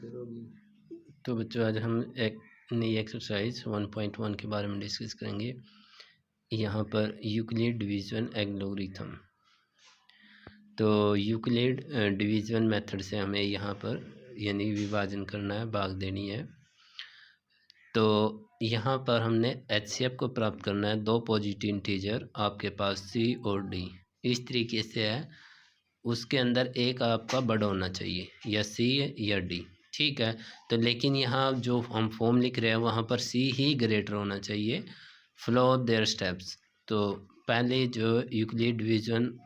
तो बच्चों आज हम एक नई एक्सरसाइज 1.1 के बारे में डिस्कस करेंगे। यहाँ पर यूक्लिड डिवीजन एल्गोरिथम। तो यूक्लिड डिवीजन मेथड से हमें यहाँ पर यानी विभाजन करना है, भाग देनी है। तो यहाँ पर हमने एचसीएफ को प्राप्त करना है। दो पॉजिटिव इंटीजर आपके पास सी और डी इस तरीके से है, उसके अंदर एक आपका बड़ा होना चाहिए, या सी या डी, ठीक है। तो लेकिन यहाँ जो हम फॉर्म लिख रहे हैं वहाँ पर सी ही ग्रेटर होना चाहिए। Flow there steps. तो पहले जो यूक्लिड डिवीजन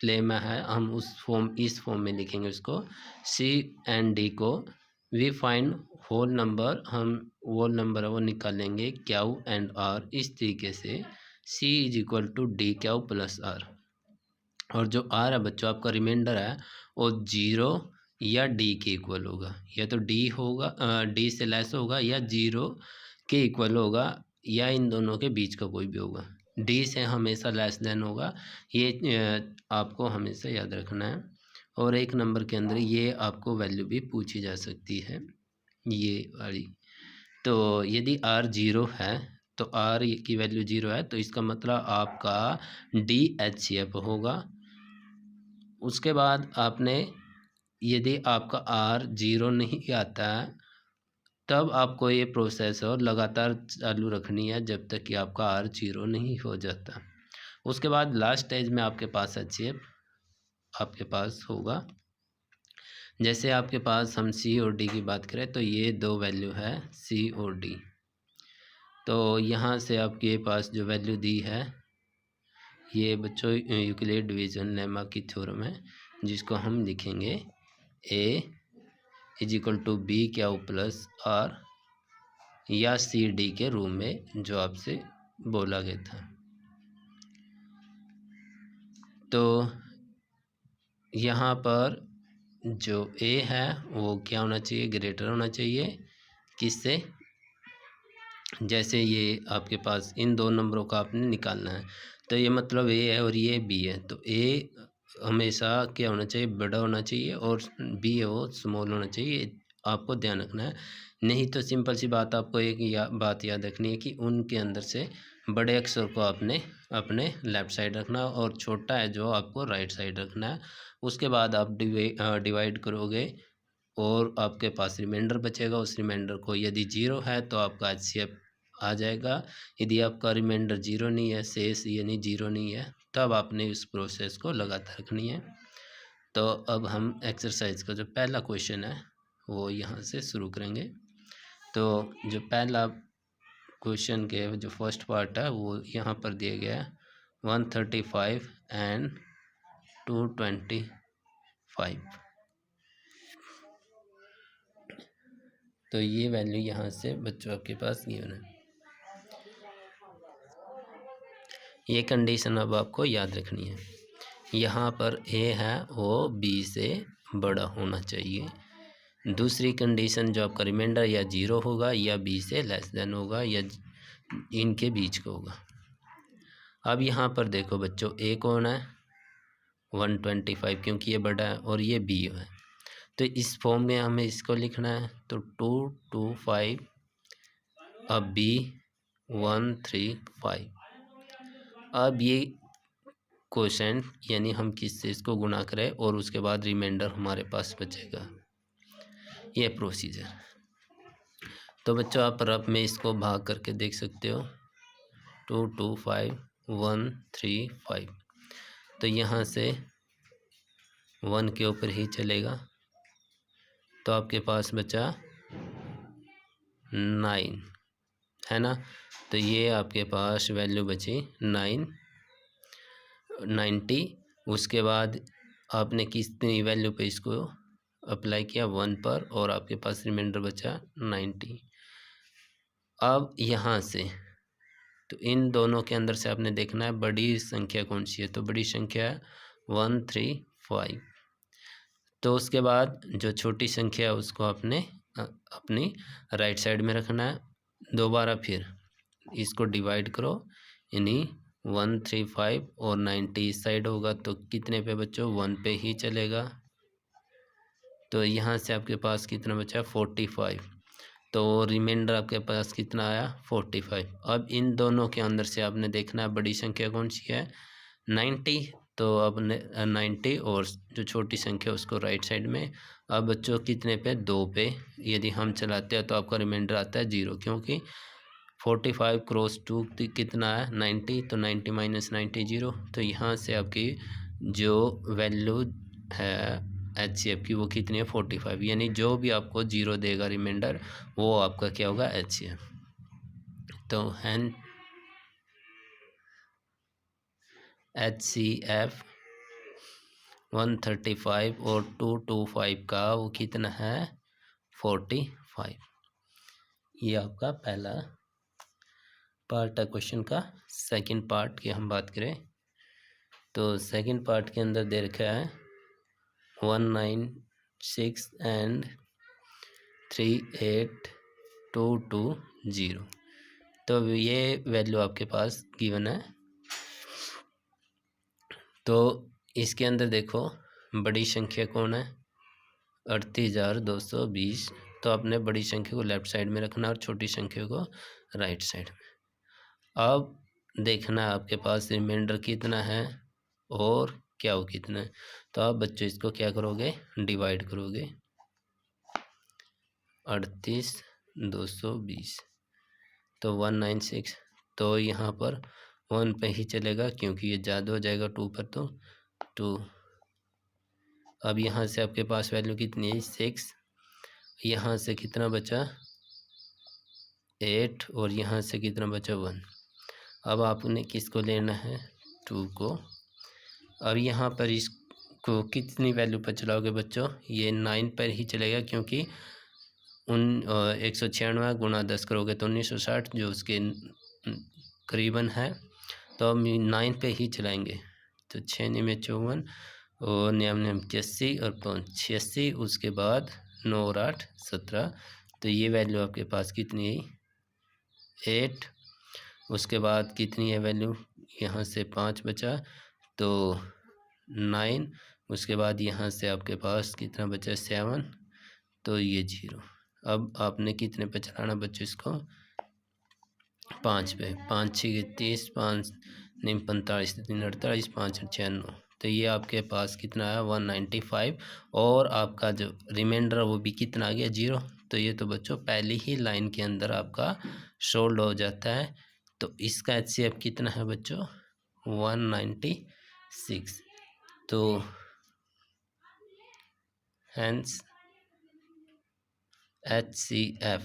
लेमा है हम इस फॉर्म में लिखेंगे उसको। सी एंड डी को वी फाइंड होल नंबर, हम होल नंबर है वो निकालेंगे क्यू एंड आर इस तरीके से। C is equal to D Q plus R, और जो आर है बच्चों आपका रिमाइंडर है वो 0 या डी के इक्वल होगा, या तो डी होगा, डी से लेस होगा, या 0 के इक्वल होगा, या इन दोनों के बीच का कोई भी होगा। डी से हमेशा लेस देन होगा, ये आपको हमेशा याद रखना है। और एक नंबर के अंदर ये आपको वैल्यू भी पूछी जा सकती है, ये वाली। तो यदि आर 0 है तो आर की वैल्यू 0 है, तो इसका मतलब आपका डी एचसीएफ होगा। उसके बाद आपने, यदि आपका आर 0 नहीं आता है तब आपको ये प्रोसेस और लगातार चालू रखनी है जब तक कि आपका आर 0 नहीं हो जाता। उसके बाद लास्ट स्टेज में आपके पास एचसीएफ आपके पास होगा। जैसे आपके पास हम सी और डी की बात करें तो ये दो वैल्यू है सी और डी। तो यहाँ से आपके पास जो वैल्यू दी है ये बच्चों यूक्लिड डिवीजन लेमा की थ्योरम है, जिसको हम लिखेंगे A is equal to B Q plus R, या सी डी के रूम में जो आपसे बोला गया था। तो यहाँ पर जो ए है वो क्या होना चाहिए, ग्रेटर होना चाहिए किससे, जैसे ये आपके पास इन दो नंबरों का आपने निकालना है। तो ये मतलब ए है और ये बी है, तो ए हमेशा क्या होना चाहिए, बड़ा होना चाहिए, और बी है वो स्मॉल होना चाहिए। आपको ध्यान रखना है, नहीं तो सिंपल सी बात आपको एक बात याद रखनी है कि उनके अंदर से बड़े अक्षर को आपने अपने लेफ़्ट साइड रखना, और छोटा है जो आपको राइट साइड रखना है। उसके बाद आप डिवाइड करोगे और आपके पास रिमाइंडर बचेगा। उस रिमाइंडर को यदि 0 है तो आपका एचसीएफ आ जाएगा। यदि आपका रिमाइंडर 0 नहीं है, शेष यानी 0 नहीं है, तब आपने इस प्रोसेस को लगातार रखनी है। तो अब हम एक्सरसाइज का जो पहला क्वेश्चन है वो यहाँ से शुरू करेंगे। तो जो पहला क्वेश्चन के जो फर्स्ट पार्ट है वो यहाँ पर दिया गया है 135 एंड 225। तो ये वैल्यू यहाँ से बच्चों आपके पास गिवन है। ये कंडीशन अब आपको याद रखनी है। यहाँ पर ए है वो बी से बड़ा होना चाहिए। दूसरी कंडीशन जो आपका रिमाइंडर या 0 होगा, या बी से लेस देन होगा, या इनके बीच का होगा। अब यहाँ पर देखो बच्चों ए कौन है, 125, क्योंकि ये बड़ा है, और ये बी है। तो इस फॉर्म में हमें इसको लिखना है। तो 225 अब बी 135। अब ये क्वेश्चन यानी हम किससे इसको गुणा करें और उसके बाद रिमाइंडर हमारे पास बचेगा, ये प्रोसीजर। तो बच्चों आप रफ में इसको भाग करके देख सकते हो, 225 135। तो यहाँ से 1 के ऊपर ही चलेगा, तो आपके पास बचा 9 है ना। तो ये आपके पास वैल्यू बची 90। उसके बाद आपने कितनी वैल्यू पे इसको अप्लाई किया, 1 पर, और आपके पास रिमाइंडर बचा 90। अब यहाँ से तो इन दोनों के अंदर से आपने देखना है बड़ी संख्या कौन सी है, तो बड़ी संख्या है 135। तो उसके बाद जो छोटी संख्या है उसको आपने अपनी राइट साइड में रखना है। दोबारा फिर इसको डिवाइड करो, यानी 135 और 90 इस साइड होगा, तो कितने पे बच्चों, 1 पे ही चलेगा। तो यहाँ से आपके पास कितना बचा 45, तो रिमाइंडर आपके पास कितना आया 45। अब इन दोनों के अंदर से आपने देखना है बड़ी संख्या कौन सी है 90, तो अब 90 और जो छोटी संख्या उसको राइट साइड में। अब बच्चों कितने पे 2 पे यदि हम चलाते हैं तो आपका रिमाइंडर आता है 0, क्योंकि 45 क्रॉस 2 कितना है 90, तो 90 माइनस 90 0। तो यहाँ से आपकी जो वैल्यू है HCF की वो कितनी है 45, यानी जो भी आपको 0 देगा रिमाइंडर वो आपका क्या होगा HCF। तो हैन HCF 135 और 225 का वो कितना है 45। ये आपका पहला पार्ट है क्वेश्चन का। सेकंड पार्ट की हम बात करें तो सेकंड पार्ट के अंदर दे रखा है 196 एंड 38220, तो ये वैल्यू आपके पास गिवन है। तो इसके अंदर देखो बड़ी संख्या कौन है 38,220, तो आपने बड़ी संख्या को लेफ्ट साइड में रखना और छोटी संख्या को राइट साइड में। अब देखना आपके पास रिमाइंडर कितना है और क्या वो कितना है, तो आप बच्चों इसको क्या करोगे डिवाइड करोगे 38,220, तो 196, तो यहाँ पर 1 पे ही चलेगा क्योंकि ये ज़्यादा हो जाएगा 2 पर, तो 2। अब यहाँ से आपके पास वैल्यू कितनी है 6, यहाँ से कितना बचा 8 और यहाँ से कितना बचा 1। अब आपने किसको लेना है 2 को। अब यहाँ पर इसको कितनी वैल्यू पर चलाओगे बच्चों, ये 9 पर ही चलेगा क्योंकि 196 गुणा 10 करोगे तो 1960 जो उसके करीबन है, तो हम 9 पे ही चलाएंगे। तो 6 में 54 और 85 और 5 86, उसके बाद 9 और 8 17, तो ये वैल्यू आपके पास कितनी है 8। उसके बाद कितनी है वैल्यू यहाँ से 5 बचा तो 9, उसके बाद यहाँ से आपके पास कितना बचा 7, तो ये 0। अब आपने कितने पे चलाना बच्चों इसको 5 पे, 5 6 30, 5 9 45, 3 48, 5 6 9, तो ये आपके पास कितना है 195 और आपका जो रिमाइंडर वो भी कितना आ गया 0। तो ये तो बच्चों पहली ही लाइन के अंदर आपका सोल्व हो जाता है। तो इसका HCF कितना है बच्चों 196, तो हैंस HCF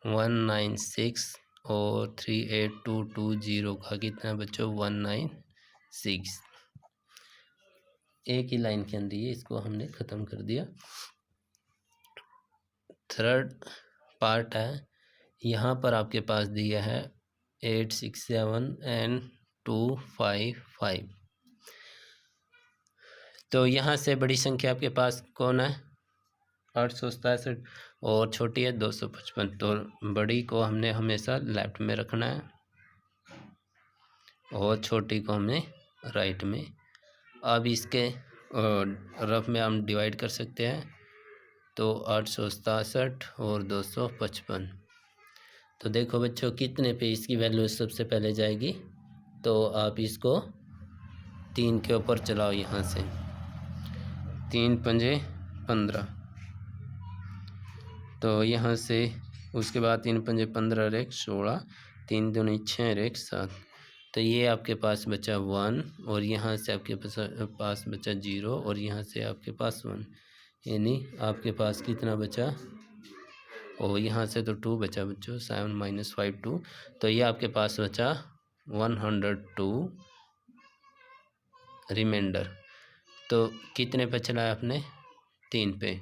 196 और 38220 का कितना बच्चों 196। एक ही लाइन के अंदर ये इसको हमने ख़त्म कर दिया। थर्ड पार्ट है, यहाँ पर आपके पास दिया है 867 एंड 255, तो यहाँ से बड़ी संख्या आपके पास कौन है 867 और छोटी है 255, तो बड़ी को हमने हमेशा लेफ्ट में रखना है और छोटी को हमने राइट में। अब इसके रफ में हम डिवाइड कर सकते हैं, तो 867 और 255, तो देखो बच्चों कितने पे इसकी वैल्यू सबसे पहले जाएगी, तो आप इसको 3 के ऊपर चलाओ, यहाँ से 3 पंजे 15, तो यहाँ से उसके बाद 3 पंजे 15 और 1 16, 3 दूनी 6 और 1 7, तो ये आपके पास बचा 1 और यहाँ से आपके पास बचा 0 और यहाँ से आपके पास 1, यानी आपके पास कितना बचा, और यहाँ से तो 2 बचा बच्चों 7 माइनस 5 2, तो ये आपके पास बचा 102 रिमाइंडर। तो कितने पे चलाया आपने 3 पे।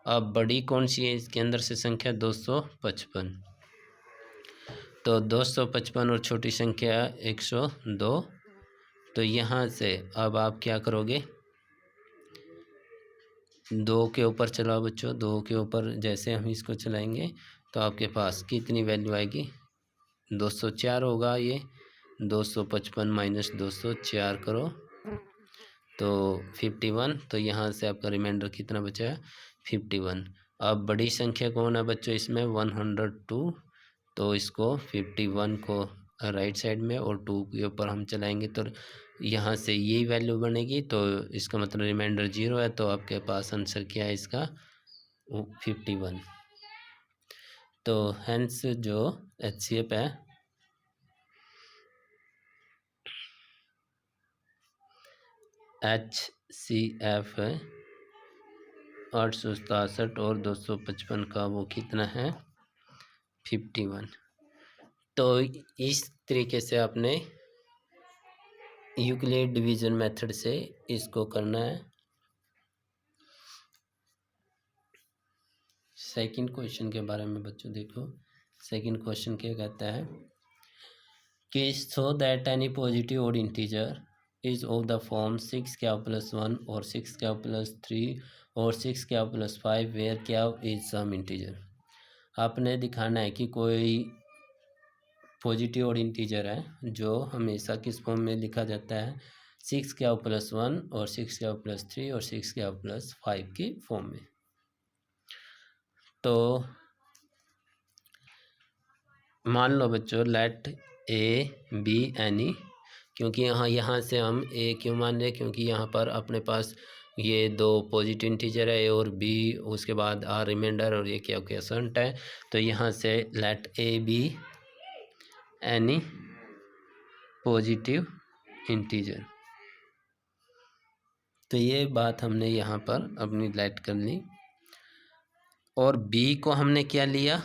अब बड़ी कौन सी है इसके अंदर से संख्या 255, तो 255 और छोटी संख्या 102, तो यहाँ से अब आप क्या करोगे 2 के ऊपर चलाओ बच्चों, 2 के ऊपर जैसे हम इसको चलाएंगे तो आपके पास कितनी वैल्यू आएगी 204 होगा। ये 255 माइनस 204 करो तो 51, तो यहाँ से आपका रिमाइंडर कितना बचा है 51। अब बड़ी संख्या कौन है बच्चों इसमें 102, तो इसको 51 को राइट साइड में और 2 के ऊपर हम चलाएंगे तो यहाँ से यही वैल्यू बनेगी, तो इसका मतलब रिमाइंडर 0 है, तो आपके पास आंसर क्या है इसका 51। तो हेंस जो HCF है HCF 867 और 255 का वो कितना है 51। तो इस तरीके से आपने यूक्लिड डिवीजन मेथड से इसको करना है। सेकंड क्वेश्चन के बारे में बच्चों देखो, सेकंड क्वेश्चन क्या कहता है कि so that any positive odd integer is of the form 6 क्या प्लस 1 और 6 क्या प्लस 3 और 6 क्या प्लस 5 वेयर क्या इज सम इंटीजर। आपने दिखाना है कि कोई पॉजिटिव ओड इंटीजर है जो हमेशा किस फॉर्म में लिखा जाता है 6 क्या प्लस 1 और 6 क्या प्लस 3 और 6 क्या प्लस 5 की फॉर्म में। तो मान लो बच्चों लेट ए बी एनी, क्योंकि यहाँ से हम ए क्यों मान रहे, क्योंकि यहाँ पर अपने पास ये दो पॉजिटिव इंटीजर है ए और बी, उसके बाद आर रिमाइंडर और ये क्या क्वेश्चन है, तो यहाँ से let a be any positive integer. तो ये बात हमने यहाँ पर अपनी लेट कर ली, और बी को हमने क्या लिया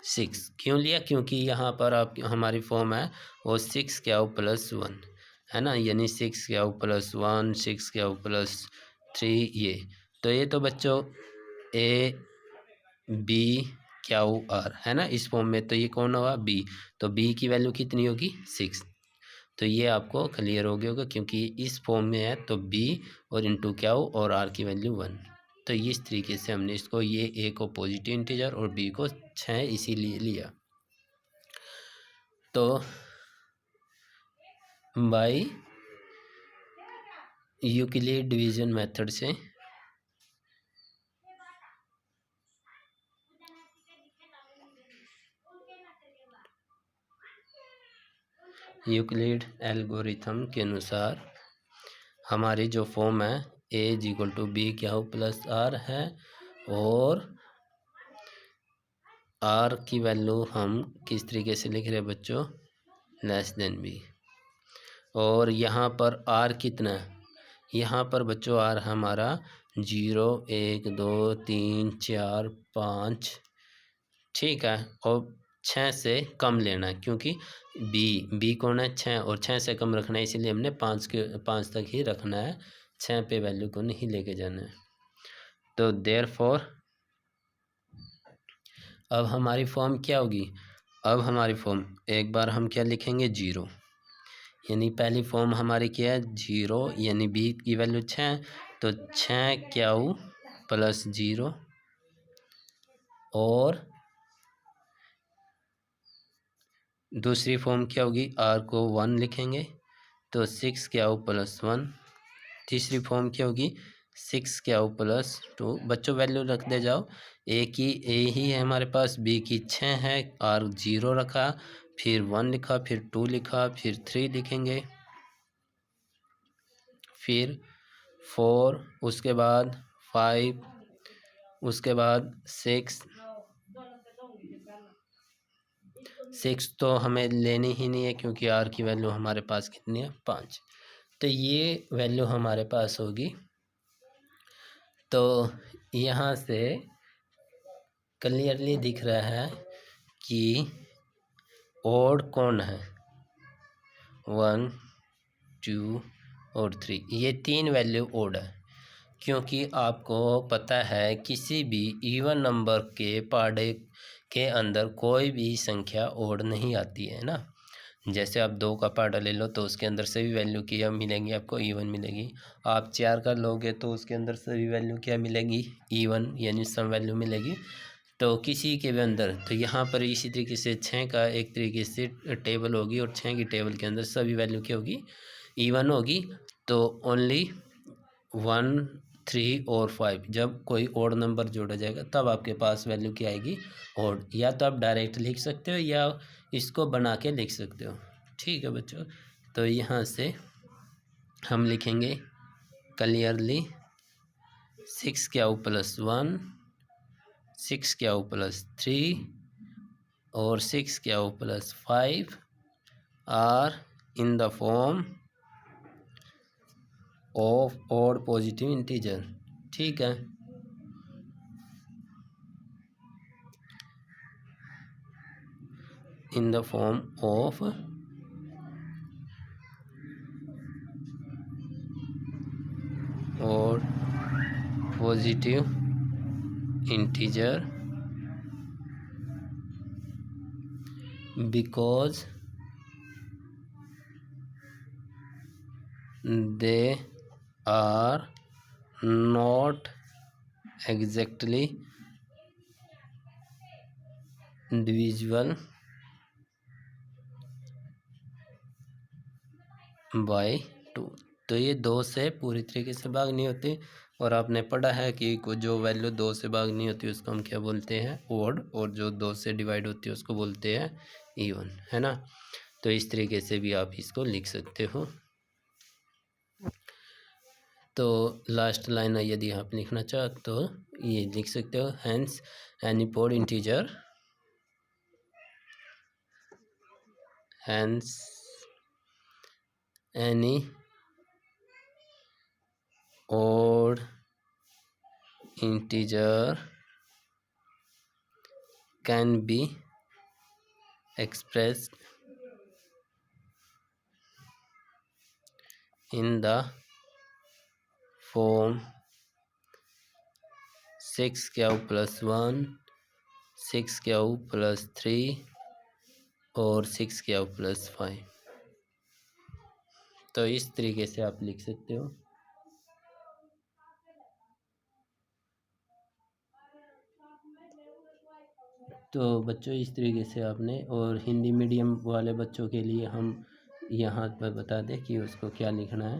6, क्यों लिया, क्योंकि यहाँ पर आप हमारी फॉर्म है वो 6 क्या प्लस 1 है ना, यानी 6 क्या प्लस 1 6 क्या प्लस 3 ये। तो ये तो बच्चों ए बी क्या आर है ना इस फॉर्म में, तो ये कौन हुआ बी, तो बी की वैल्यू कितनी होगी 6। तो ये आपको क्लियर हो गया होगा, क्योंकि इस फॉर्म में है तो बी और इंटू क्या हो और आर की वैल्यू 1। तो इस तरीके से हमने इसको ये ए को पॉजिटिव इंटीजर और बी को 6 इसीलिए लिया। तो बाय यूक्लिड डिवीजन मेथड से यूक्लिड एल्गोरिथम के अनुसार हमारी जो फॉर्म है ए इज इक्वल टू बी क्या हो प्लस आर है, और आर की वैल्यू हम किस तरीके से लिख रहे हैं बच्चों लेस देन बी। और यहाँ पर आर कितना है, यहाँ पर बच्चों आर हमारा 0 1 2 3 4 5 ठीक है, और 6 से कम लेना है, क्योंकि बी कौन है 6 और 6 से कम रखना है, इसीलिए हमने 5 तक ही रखना है, 6 पे वैल्यू को नहीं लेके जाना है। तो देयरफॉर अब हमारी फॉर्म क्या होगी, अब हमारी फॉर्म एक बार हम क्या लिखेंगे 0, यानी पहली फॉर्म हमारी क्या है 0, यानी बी की वैल्यू 6, तो 6 क्या प्लस 0, और दूसरी फॉर्म क्या होगी आर को 1 लिखेंगे तो 6 क्या प्लस 1, तीसरी फॉर्म क्या होगी 6 क्या प्लस 2। बच्चों वैल्यू रख दे जाओ, ए ही है हमारे पास, बी की 6 है, आर 0 रखा, फिर 1 लिखा, फिर 2 लिखा, फिर 3 लिखेंगे, फिर 4, उसके बाद 5, उसके बाद 6 तो हमें लेनी ही नहीं है, क्योंकि आर की वैल्यू हमारे पास कितनी है 5। तो ये वैल्यू हमारे पास होगी। तो यहाँ से क्लियरली दिख रहा है कि ओड कौन है 1 2 और 3, ये 3 वैल्यू ओड है, क्योंकि आपको पता है किसी भी इवन नंबर के पार्टे के अंदर कोई भी संख्या ओड नहीं आती है ना। जैसे आप 2 का पार्टा ले लो तो उसके अंदर सभी वैल्यू क्या मिलेंगी आपको इवन मिलेगी, आप 4 का लोगे तो उसके अंदर सभी वैल्यू क्या मिलेगी इवन, यानी सम वैल्यू मिलेगी। तो किसी के भी अंदर, तो यहाँ पर इसी तरीके से 6 का एक तरीके से टेबल होगी और 6 की टेबल के अंदर सभी वैल्यू क्या होगी इवन होगी। तो ओनली 1, 3 और 5 जब कोई ओड नंबर जोड़ा जाएगा तब आपके पास वैल्यू क्या आएगी, ओड। या तो आप डायरेक्ट लिख सकते हो या इसको बना के लिख सकते हो। ठीक है बच्चों, तो यहाँ से हम लिखेंगे क्लियरली 6 क्या हो +1, 6 क्या हो +3 और 6 क्या हो +5 are in the form of odd positive integer. ठीक है, in the form of odd positive integer because they are not exactly divisible by 2। तो ये 2 से पूरी तरीके से भाग नहीं होते, और आपने पढ़ा है कि जो वैल्यू 2 से भाग नहीं होती उसको हम क्या बोलते हैं, ओड, और जो 2 से डिवाइड होती है उसको बोलते हैं इवन, है ना। तो इस तरीके से भी आप इसको लिख सकते हो। तो लास्ट लाइन यदि आप लिखना चाहो तो ये लिख सकते हो, hence any odd integer, hence any odd integer can be expressed in the form 6 क्या हो +1, 6 क्या हो +3 और 6 क्या हो +5। तो इस तरीके से आप लिख सकते हो। तो बच्चों इस तरीके से आपने, और हिंदी मीडियम वाले बच्चों के लिए हम यहाँ पर बता दें कि उसको क्या लिखना है।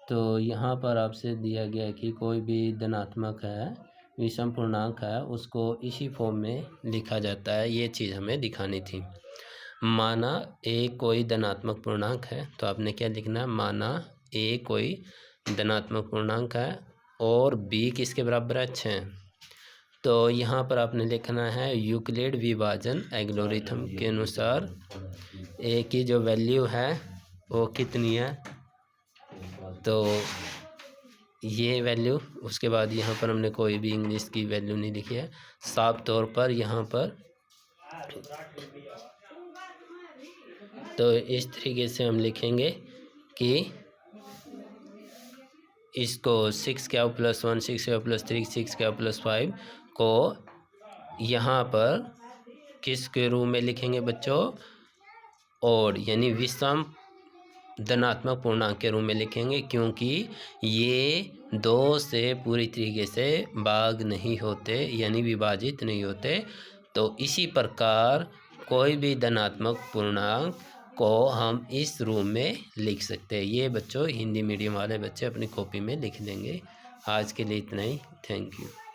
तो यहाँ पर आपसे दिया गया है कि कोई भी धनात्मक है, विषम पूर्णांक है, उसको इसी फॉर्म में लिखा जाता है। ये चीज़ हमें दिखानी थी। माना ए कोई धनात्मक पूर्णांक है, तो आपने क्या लिखना है, माना ए कोई धनात्मक पूर्णांक है और बी किसके बराबर है, 6। तो यहाँ पर आपने लिखना है यूक्लिड विभाजन एल्गोरिथम के अनुसार ए की जो वैल्यू है वो कितनी है। तो ये वैल्यू, उसके बाद यहाँ पर हमने कोई भी इंग्लिश की वैल्यू नहीं लिखी है, साफ तौर पर यहाँ पर। तो इस तरीके से हम लिखेंगे कि इसको 6 क्या +1, 6 क्या +3, 6 क्या +5 को यहाँ पर किसके रूप में लिखेंगे बच्चों, और यानी विषम धनात्मक पूर्णांक के रूप में लिखेंगे, क्योंकि ये 2 से पूरी तरीके से भाग नहीं होते, यानी विभाजित नहीं होते। तो इसी प्रकार कोई भी धनात्मक पूर्णांक को हम इस रूप में लिख सकते हैं। ये बच्चों हिंदी मीडियम वाले बच्चे अपनी कॉपी में लिख देंगे। आज के लिए इतना ही, थैंक यू।